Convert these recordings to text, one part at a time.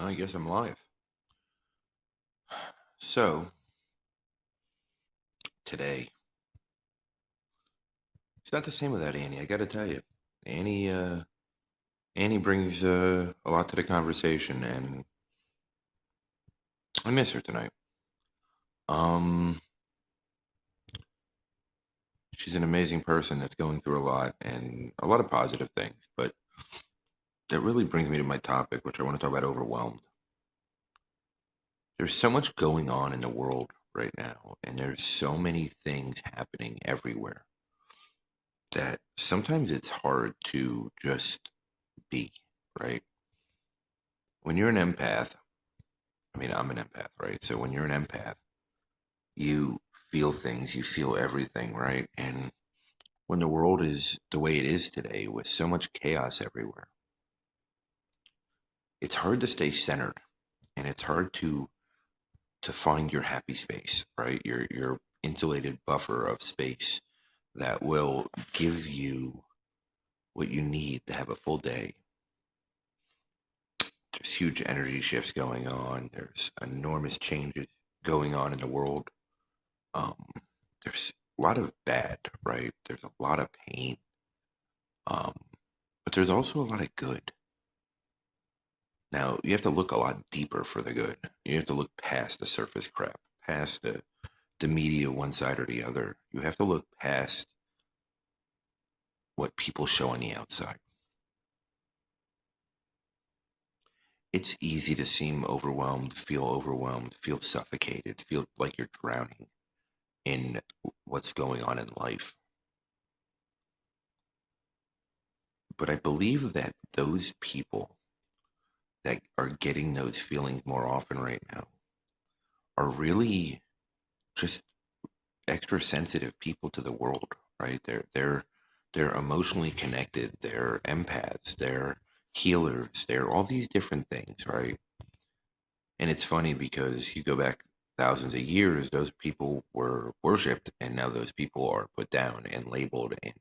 I guess I'm live. So, today, it's not the same without Annie, I gotta tell you. Annie, uh, Annie brings a lot to the conversation, and I miss her tonight. Um, she's an amazing person that's going through a lot and a lot of positive things, but that really brings me to my topic, which I want to talk about overwhelmed. There's so much going on in the world right now, and there's so many things happening everywhere that sometimes it's hard to just be, right? When you're an empath, I mean, I'm an empath, right? So when you're an empath, you feel things, you feel everything, right? And when the world is the way it is today, with so much chaos everywhere, it's hard to stay centered, and it's hard to find your happy space, right? Your insulated buffer of space that will give you what you need to have a full day. There's huge energy shifts going on. There's enormous changes going on in the world. Um, there's a lot of bad, right? There's a lot of pain, um, but there's also a lot of good. Now, you have to look a lot deeper for the good. You have to look past the surface crap, past the media, one side or the other. You have to look past what people show on the outside. It's easy to seem overwhelmed, feel suffocated, feel like you're drowning in what's going on in life. But I believe that those people that are getting those feelings more often right now are really just extra sensitive people to the world, right? They're emotionally connected, they're empaths, they're healers, they're all these different things, right? And it's funny because you go back thousands of years, those people were worshipped, and now those people are put down and labeled and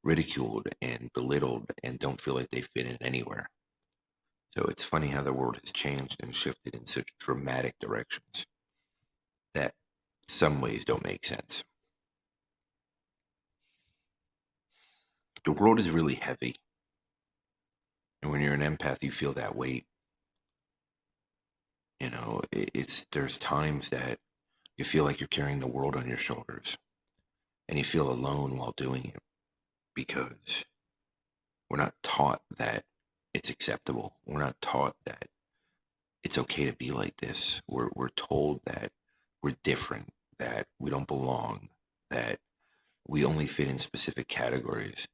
ridiculed and belittled and don't feel like they fit in anywhere. So it's funny how the world has changed and shifted in such dramatic directions that some ways don't make sense. The world is really heavy, and when you're an empath, you feel that weight. It's there's times that you feel like you're carrying the world on your shoulders, and you feel alone while doing it because we're not taught that it's acceptable. We're not taught that it's okay to be like this. We're told that we're different, that we don't belong, that we only fit in specific categories.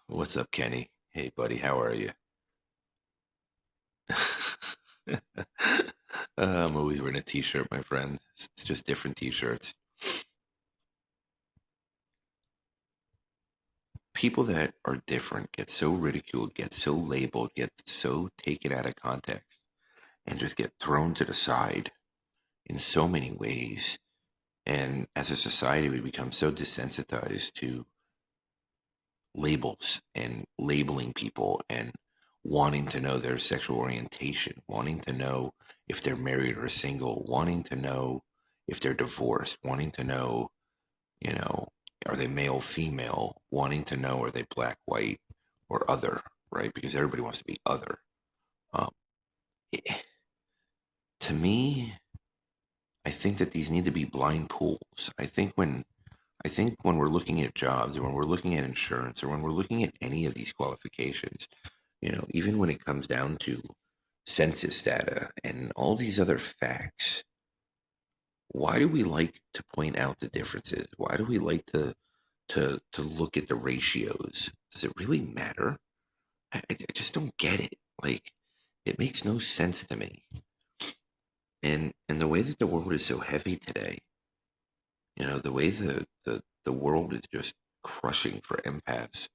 What's up, Kenny? Hey, buddy, how are you? I'm always wearing a t-shirt, my friend. It's just different t-shirts. People that are different get so ridiculed, get so labeled, get so taken out of context, and just get thrown to the side in so many ways. And as a society, we become so desensitized to labels and labeling people and wanting to know their sexual orientation, wanting to know if they're married or single, wanting to know if they're divorced, wanting to know, you know, are they male, female, wanting to know are they black, white, or other, right? Because everybody wants to be other. Um, it, to me, I think that these need to be blind pools. I think when we're looking at jobs or when we're looking at insurance or when we're looking at any of these qualifications, even when it comes down to census data and all these other facts, why do we like to point out the differences? Why do we like to look at the ratios? Does it really matter? I just don't get it. Like, it makes no sense to me. And the way that the world is so heavy today, the way the world is just crushing for empaths.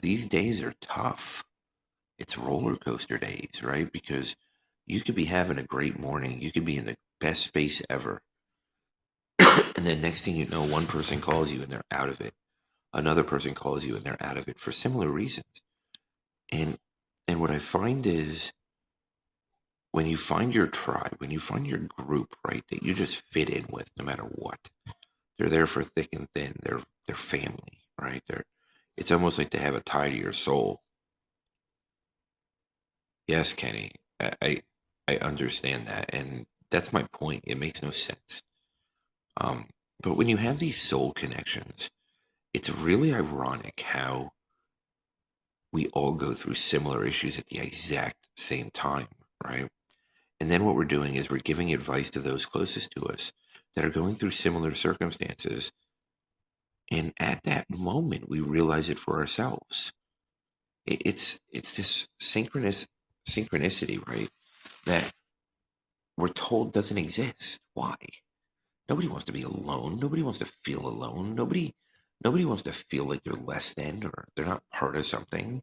These days are tough. It's roller coaster days, right? Because you could be having a great morning, you could be in the best space ever, and then next thing you know, one person calls you and they're out of it. Another person calls you and they're out of it for similar reasons. And and what I find is when you find your tribe, when you find your group, right, that you just fit in with no matter what, they're there for thick and thin. They're family, right? It's almost like they have a tie to your soul. Yes, Kenny, I understand that, and that's my point. It makes no sense. Um, but when you have these soul connections, it's really ironic how we all go through similar issues at the exact same time, right? And then what we're doing is we're giving advice to those closest to us that are going through similar circumstances. And at that moment, we realize it for ourselves. It's this synchronicity, right? That we're told doesn't exist. Why? Nobody wants to be alone. Nobody wants to feel alone. Nobody wants to feel like they're less than or they're not part of something.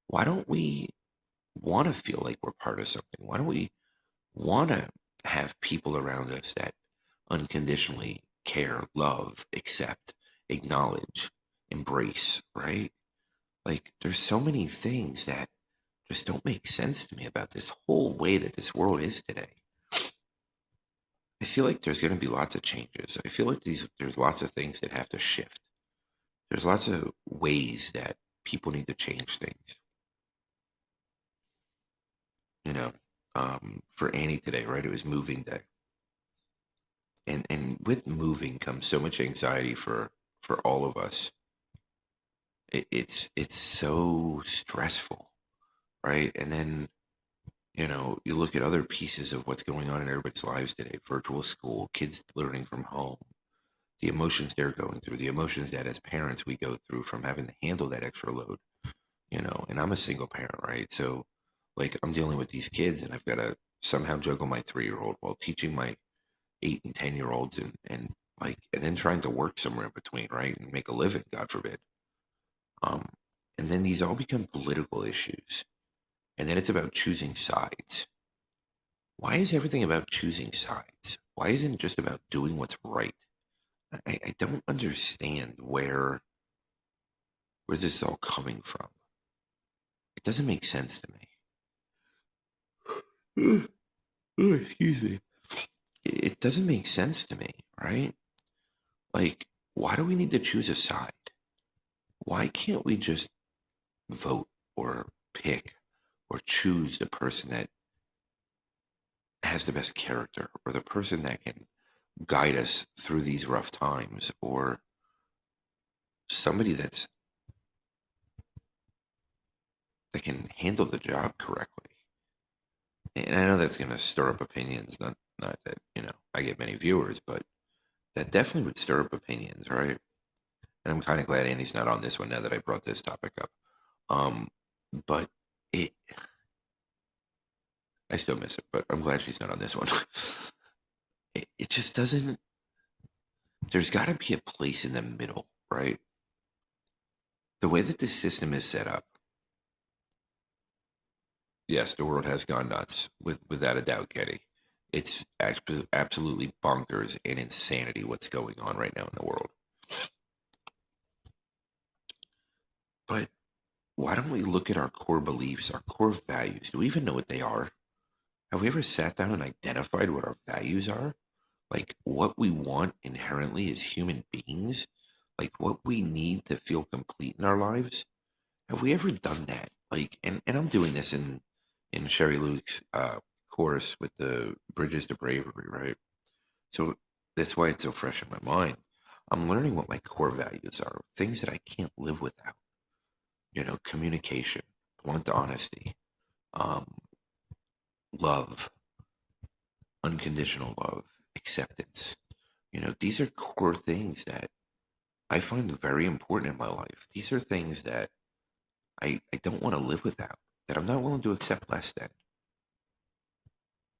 Why don't we want to feel like we're part of something? Why don't we want to have people around us that unconditionally care, love, accept, acknowledge, embrace, right? Like there's so many things that just don't make sense to me about this whole way that this world is today. I feel like there's going to be lots of changes. I feel like there's lots of things that have to shift. There's lots of ways that people need to change things. You know, for Annie today, right? It was moving day, and with moving comes so much anxiety for all of us. It's so stressful, right? And then you look at other pieces of what's going on in everybody's lives today: virtual school, kids learning from home, the emotions they're going through, the emotions that as parents we go through from having to handle that extra load. And I'm a single parent, right? So like I'm dealing with these kids and I've got to somehow juggle my 3-year-old while teaching my 8 and 10 year olds and then trying to work somewhere in between, right? And make a living, God forbid. Um, and then these all become political issues. And then it's about choosing sides. Why is everything about choosing sides? Why isn't it just about doing what's right? I don't understand where this is all coming from. It doesn't make sense to me. Excuse me. It doesn't make sense to me, right? Like, why do we need to choose a side? Why can't we just vote or pick or choose the person that has the best character or the person that can guide us through these rough times or somebody that can handle the job correctly? And I know that's going to stir up opinions, not that, I get many viewers, but that definitely would stir up opinions, right? And I'm kind of glad Andy's not on this one now that I brought this topic up. Um, but it, I still miss her, but I'm glad she's not on this one. It just doesn't. There's got to be a place in the middle, right? The way that this system is set up, yes, the world has gone nuts, without a doubt, Kenny. It's absolutely bonkers and insanity what's going on right now in the world. But why don't we look at our core beliefs, our core values? Do we even know what they are? Have we ever sat down and identified what our values are? Like what we want inherently as human beings? Like what we need to feel complete in our lives? Have we ever done that? Like, and I'm doing this in Sherry Luke's course with the Bridges to Bravery, right? So that's why it's so fresh in my mind. I'm learning what my core values are, things that I can't live without. Communication, blunt honesty, um, love, unconditional love, acceptance. These are core things that I find very important in my life. These are things that I don't want to live without, that I'm not willing to accept less than.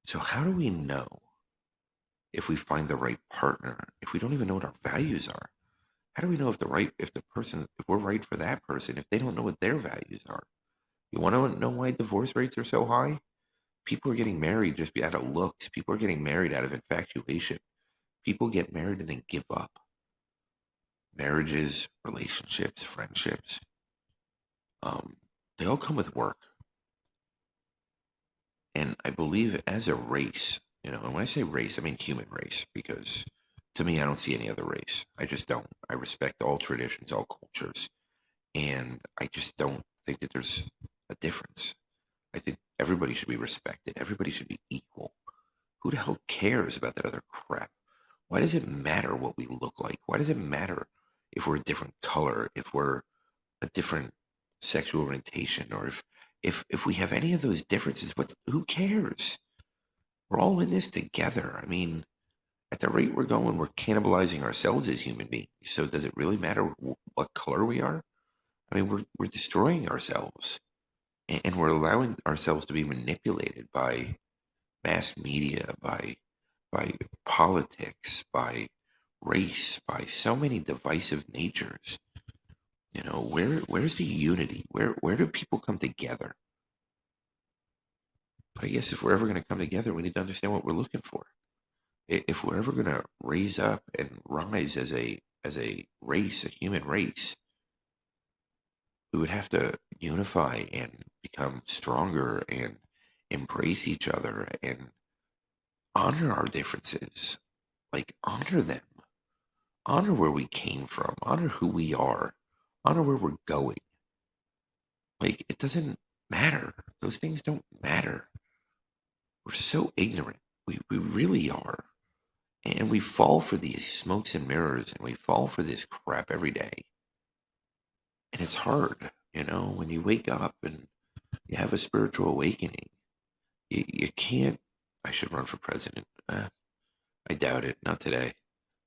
So how do we know if we find the right partner if we don't even know what our values are? How do we know if we're right for that person if they don't know what their values are? You want to know why divorce rates are so high? People are getting married just out of looks. People are getting married out of infatuation. People get married and then give up. Marriages, relationships, friendships, um, they all come with work. And I believe as a race, and when I say race, I mean human race, because to me, I don't see any other race. I just don't. I respect all traditions, all cultures, and I just don't think that there's a difference. I think everybody should be respected. Everybody should be equal. Who the hell cares about that other crap? Why does it matter what we look like? Why does it matter if we're a different color, if we're a different sexual orientation, or if we have any of those differences? Who cares? We're all in this together. I mean, at the rate we're going, we're cannibalizing ourselves as human beings. So does it really matter what color we are? I mean, we're destroying ourselves, and we're allowing ourselves to be manipulated by mass media, by politics, by race, by so many divisive natures. Where's the unity? Where do people come together? But I guess if we're ever going to come together, we need to understand what we're looking for. If we're ever going to raise up and rise as a race, a human race, we would have to unify and become stronger and embrace each other and honor our differences. Like, honor them. Honor where we came from. Honor who we are. Honor where we're going. Like, it doesn't matter. Those things don't matter. We're so ignorant. We really are. And we fall for these smokes and mirrors, and we fall for this crap every day. And it's hard, when you wake up and you have a spiritual awakening. You can't. I should run for president. I doubt it. Not today.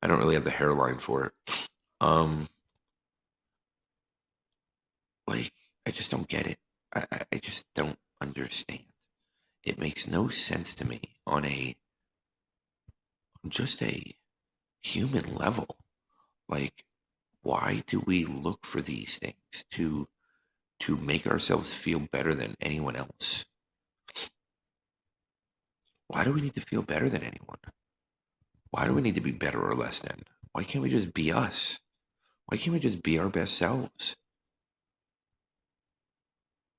I don't really have the hairline for it. Um, like, I just don't get it. I just don't understand. It makes no sense to me on just a human level. Like, why do we look for these things to make ourselves feel better than anyone else? Why do we need to feel better than anyone? Why do we need to be better or less than? Why can't we just be us? Why can't we just be our best selves?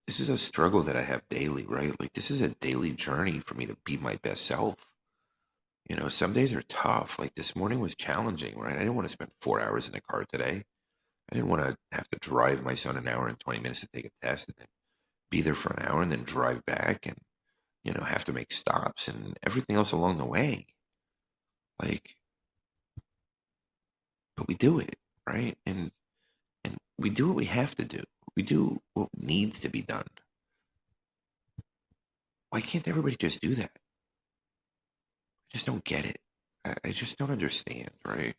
This is a struggle that I have daily, right? Like, this is a daily journey for me to be my best self. Some days are tough. Like, this morning was challenging, right? I didn't want to spend 4 hours in the car today. I didn't want to have to drive my son an hour and 20 minutes to take a test and then be there for an hour and then drive back and, have to make stops and everything else along the way. Like, but we do it, right? And we do what we have to do. We do what needs to be done. Why can't everybody just do that? I just don't get it. I just don't understand, right?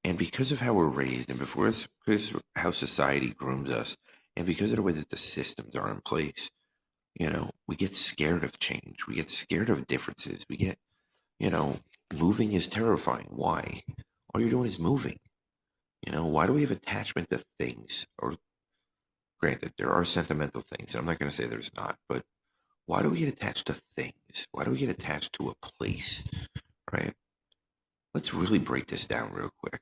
And because of how we're raised, and because of how society grooms us, and because of the way that the systems are in place, we get scared of change. We get scared of differences. We get, you know, moving is terrifying. Why? All you're doing is moving. Why do we have attachment to things? Or granted, there are sentimental things. And I'm not going to say there's not, but why do we get attached to things? Why do we get attached to a place? Right? Let's really break this down real quick.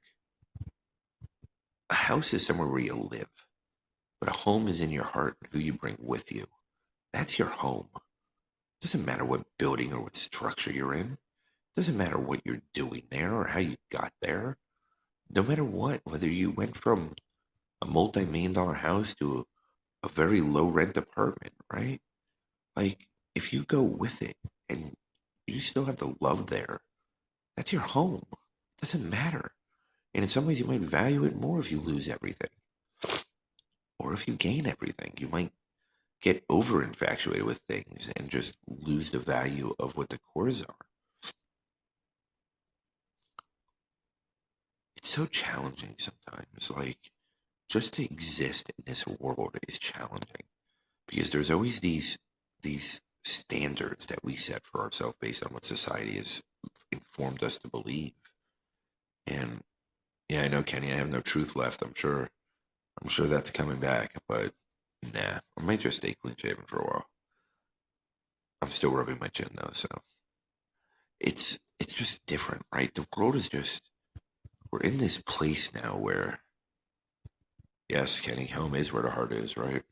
A house is somewhere where you live, but a home is in your heart and who you bring with you. That's your home. It doesn't matter what building or what structure you're in. It doesn't matter what you're doing there or how you got there. No matter what, whether you went from a multi-million dollar house to a very low rent apartment, right? Like, if you go with it and you still have the love there, that's your home. It doesn't matter. And in some ways, you might value it more if you lose everything. Or if you gain everything, you might get over infatuated with things and just lose the value of what the cores are. It's so challenging sometimes. Like, just to exist in this world is challenging because there's always these standards that we set for ourselves based on what society has informed us to believe. And yeah, I know, Kenny, I have no truth left. I'm sure that's coming back, but nah, I might just stay clean shaven for a while. I'm still rubbing my chin though, so it's just different, right? The world is just we're in this place now where yes, Kenny, home is where the heart is, right?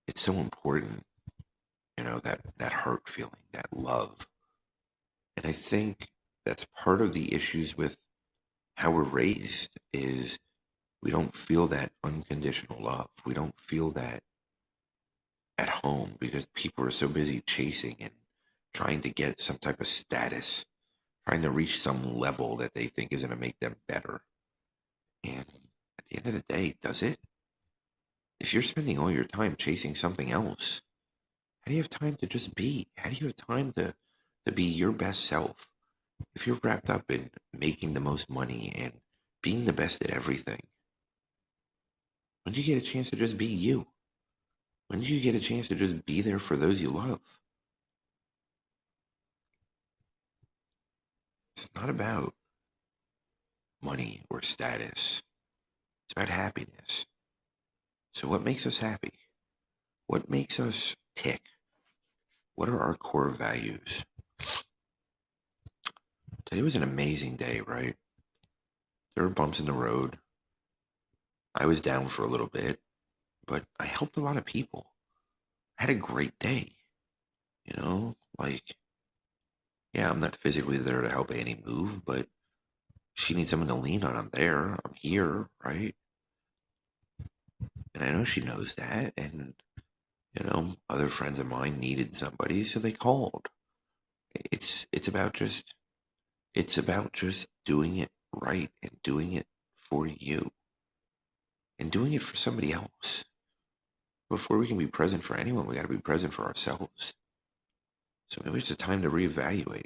It's so important. that hurt feeling, that love. And I think that's part of the issues with how we're raised is we don't feel that unconditional love. We don't feel that at home because people are so busy chasing and trying to get some type of status, trying to reach some level that they think is going to make them better. And at the end of the day, does it? If you're spending all your time chasing something else, how do you have time to just be? How do you have time to be your best self? If you're wrapped up in making the most money and being the best at everything, when do you get a chance to just be you? When do you get a chance to just be there for those you love? It's not about money or status. It's about happiness. So what makes us happy? What makes us tick? What are our core values? Today was an amazing day, right? There were bumps in the road. I was down for a little bit, but I helped a lot of people. I had a great day, like, yeah, I'm not physically there to help Annie move, but she needs someone to lean on. I'm there. I'm here, right? And I know she knows that. And, other friends of mine needed somebody, so they called. It's about just doing it right and doing it for you and doing it for somebody else. Before we can be present for anyone, we got to be present for ourselves. So maybe it's a time to reevaluate.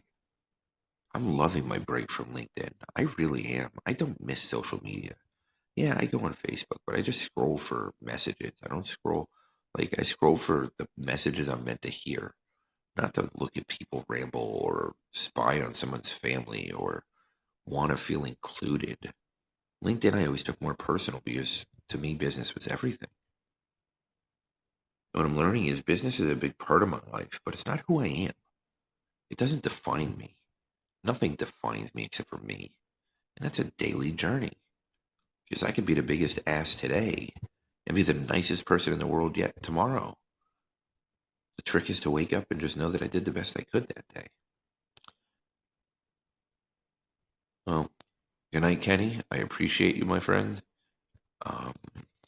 I'm loving my break from LinkedIn. I really am. I don't miss social media. Yeah, I go on Facebook, but I just scroll for messages. I don't scroll I scroll for the messages I'm meant to hear, not to look at people ramble or spy on someone's family or want to feel included. LinkedIn, I always took more personal because to me, business was everything. What I'm learning is business is a big part of my life, but it's not who I am. It doesn't define me. Nothing defines me except for me. And that's a daily journey. Because I could be the biggest ass today and be the nicest person in the world yet tomorrow. The trick is to wake up and just know that I did the best I could that day. Well, good night, Kenny. I appreciate you, my friend. Um,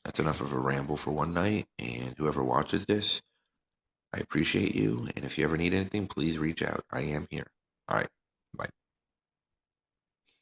that's enough of a ramble for one night. And whoever watches this, I appreciate you. And if you ever need anything, please reach out. I am here. All right. Bye.